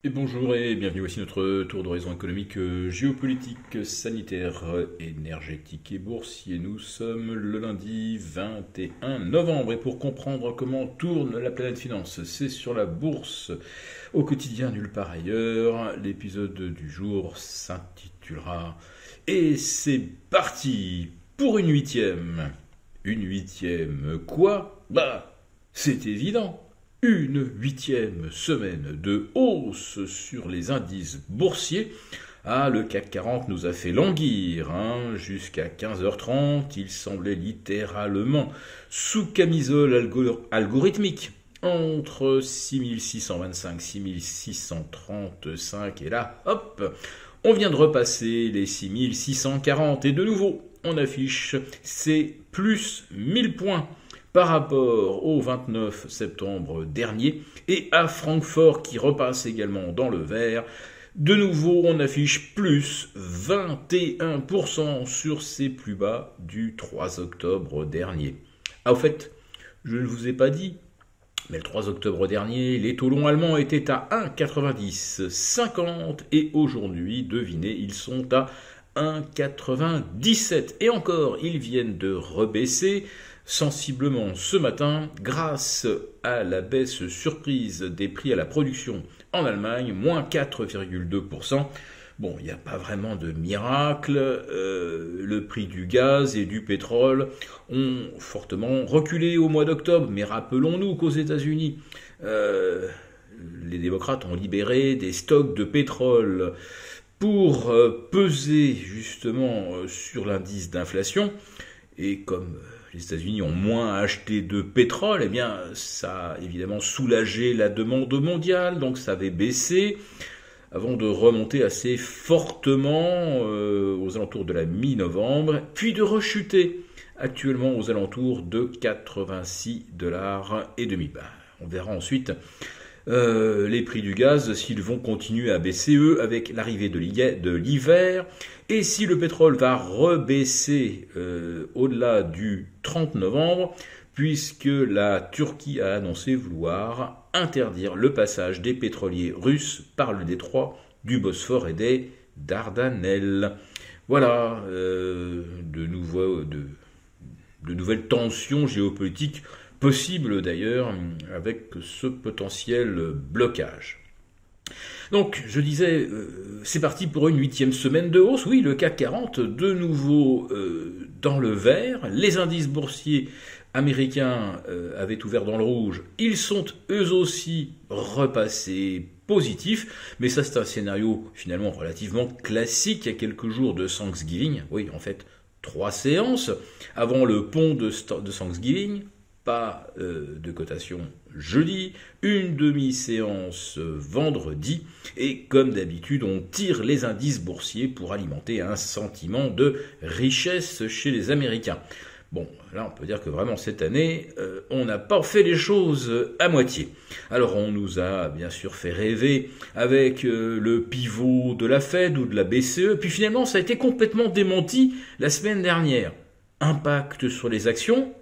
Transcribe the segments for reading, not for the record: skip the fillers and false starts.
Et bonjour et bienvenue, voici notre tour d'horizon économique, géopolitique, sanitaire, énergétique et boursier. Nous sommes le lundi 21 novembre et pour comprendre comment tourne la planète finance, c'est sur la bourse au quotidien nulle part ailleurs. L'épisode du jour s'intitulera Et c'est parti pour une huitième. Une huitième quoi? Bah, c'est évident. Une huitième semaine de hausse sur les indices boursiers. Ah, le CAC 40 nous a fait languir, jusqu'à 15h30. Il semblait littéralement sous camisole algorithmique entre 6625, 6635 et là, hop, on vient de repasser les 6640 et de nouveau, on affiche ces plus 1000 points par rapport au 29 septembre dernier et à Francfort qui repasse également dans le vert. De nouveau, on affiche plus 21% sur ses plus bas du 3 octobre dernier. Ah, au fait, je ne vous ai pas dit, mais le 3 octobre dernier, les taux longs allemands étaient à 1,9050 et aujourd'hui, devinez, ils sont à 1,97. Et encore, ils viennent de rebaisser sensiblement ce matin grâce à la baisse surprise des prix à la production en Allemagne, moins 4,2%. Bon, il n'y a pas vraiment de miracle. Le prix du gaz et du pétrole ont fortement reculé au mois d'octobre, mais rappelons-nous qu'aux États-Unis, les démocrates ont libéré des stocks de pétrole pour peser justement sur l'indice d'inflation. Et comme les États-Unis ont moins acheté de pétrole, eh bien, ça a évidemment soulagé la demande mondiale, donc ça avait baissé avant de remonter assez fortement aux alentours de la mi-novembre, puis de rechuter actuellement aux alentours de 86 $ et demi. On verra ensuite les prix du gaz, s'ils vont continuer à baisser, eux, avec l'arrivée de l'hiver, et si le pétrole va rebaisser au-delà du 30 novembre, puisque la Turquie a annoncé vouloir interdire le passage des pétroliers russes par le détroit du Bosphore et des Dardanelles. Voilà, de nouvelles tensions géopolitiques possible d'ailleurs avec ce potentiel blocage. Donc je disais, c'est parti pour une huitième semaine de hausse. Oui, le CAC 40 de nouveau dans le vert. Les indices boursiers américains avaient ouvert dans le rouge. Ils sont eux aussi repassés positifs. Mais ça c'est un scénario finalement relativement classique. Il y a quelques jours de Thanksgiving. Oui, en fait, 3 séances avant le pont de Thanksgiving. Pas de cotation jeudi, une demi-séance vendredi, et comme d'habitude, on tire les indices boursiers pour alimenter un sentiment de richesse chez les Américains. Bon, là on peut dire que vraiment cette année, on n'a pas fait les choses à moitié. Alors on nous a bien sûr fait rêver avec le pivot de la Fed ou de la BCE, puis finalement ça a été complètement démenti la semaine dernière. Impact sur les actions?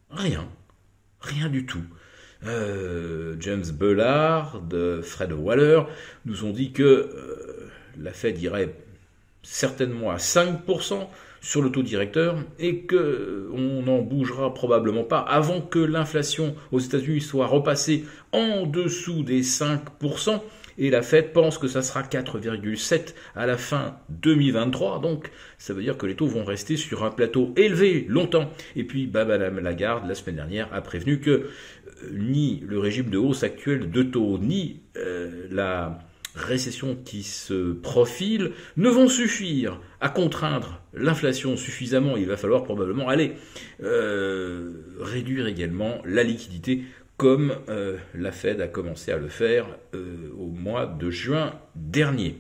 Rien. Rien du tout. James Bullard, Fred Waller nous ont dit que la Fed irait certainement à 5% sur le taux directeur et qu'on n'en bougera probablement pas avant que l'inflation aux États-Unis soit repassée en dessous des 5%. Et la Fed pense que ça sera 4,7 à la fin 2023. Donc ça veut dire que les taux vont rester sur un plateau élevé longtemps. Et puis Madame Lagarde, la semaine dernière, a prévenu que ni le régime de hausse actuel de taux, ni la récession qui se profile ne vont suffire à contraindre l'inflation suffisamment. Il va falloir probablement aller réduire également la liquidité comme la Fed a commencé à le faire au mois de juin dernier.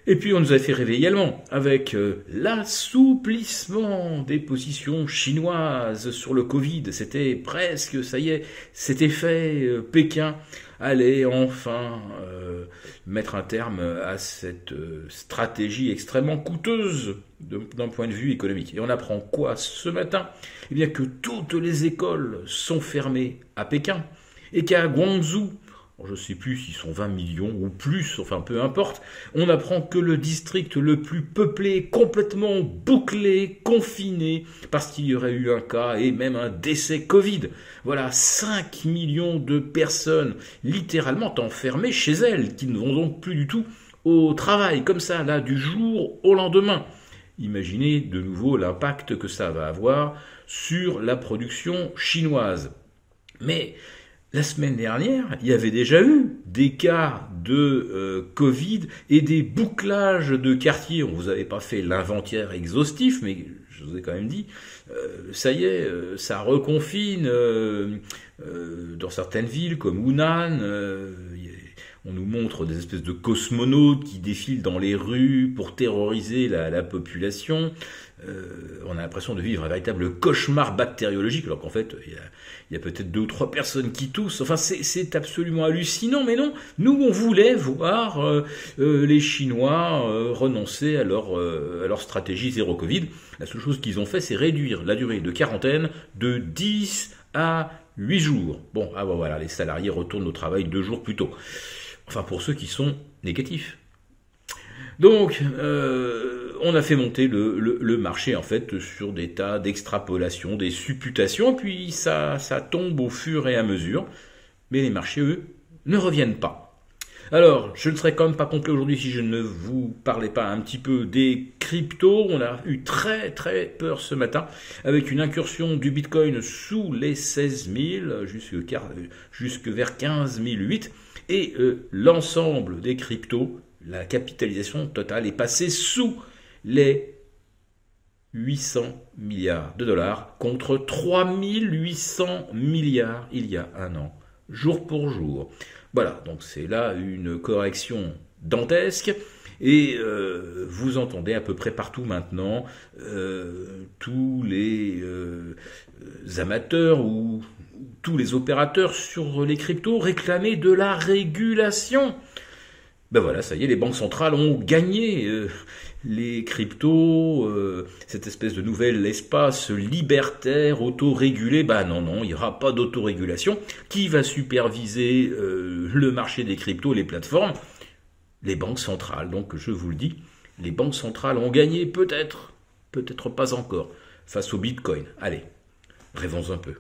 Et puis on nous a fait rêver également avec l'assouplissement des positions chinoises sur le Covid. C'était presque, ça y est, c'était fait. Pékin allait enfin mettre un terme à cette stratégie extrêmement coûteuse d'un point de vue économique. Et on apprend quoi ce matin? Eh bien que toutes les écoles sont fermées à Pékin et qu'à Guangzhou, je ne sais plus s'ils sont 20 millions ou plus, enfin peu importe, on apprend que le district le plus peuplé, complètement bouclé, confiné, parce qu'il y aurait eu un cas et même un décès Covid. Voilà, 5 millions de personnes littéralement enfermées chez elles, qui ne vont donc plus du tout au travail, comme ça, là, du jour au lendemain. Imaginez de nouveau l'impact que ça va avoir sur la production chinoise. Mais la semaine dernière, il y avait déjà eu des cas de Covid et des bouclages de quartiers. On vous avait pas fait l'inventaire exhaustif, mais je vous ai quand même dit, ça y est, ça reconfine dans certaines villes comme Hunan. On nous montre des espèces de cosmonautes qui défilent dans les rues pour terroriser la population. On a l'impression de vivre un véritable cauchemar bactériologique, alors qu'en fait, il y a peut-être 2 ou 3 personnes qui toussent. Enfin, c'est absolument hallucinant, mais non. Nous, on voulait voir les Chinois renoncer à leur stratégie zéro Covid. La seule chose qu'ils ont fait, c'est réduire la durée de quarantaine de 10 à 8 jours. Bon, voilà, les salariés retournent au travail 2 jours plus tôt. Enfin, pour ceux qui sont négatifs. Donc, on a fait monter le marché, en fait, sur des tas d'extrapolations, des supputations, puis ça tombe au fur et à mesure. Mais les marchés, eux, ne reviennent pas. Alors, je ne serais quand même pas complet aujourd'hui si je ne vous parlais pas un petit peu des cryptos. On a eu très très peur ce matin avec une incursion du Bitcoin sous les 16 000 jusque vers 15 008 et l'ensemble des cryptos, la capitalisation totale est passée sous les 800 milliards de dollars contre 3800 milliards il y a un an, jour pour jour. Voilà, donc c'est là une correction dantesque et vous entendez à peu près partout maintenant tous les amateurs ou tous les opérateurs sur les cryptos réclamer de la régulation. Ben voilà, ça y est, les banques centrales ont gagné les cryptos, cette espèce de nouvel espace libertaire, autorégulé. Ben non, il n'y aura pas d'autorégulation. Qui va superviser le marché des cryptos, les plateformes? Les banques centrales. Donc je vous le dis, les banques centrales ont gagné peut-être pas encore, face au Bitcoin. Allez, rêvons un peu.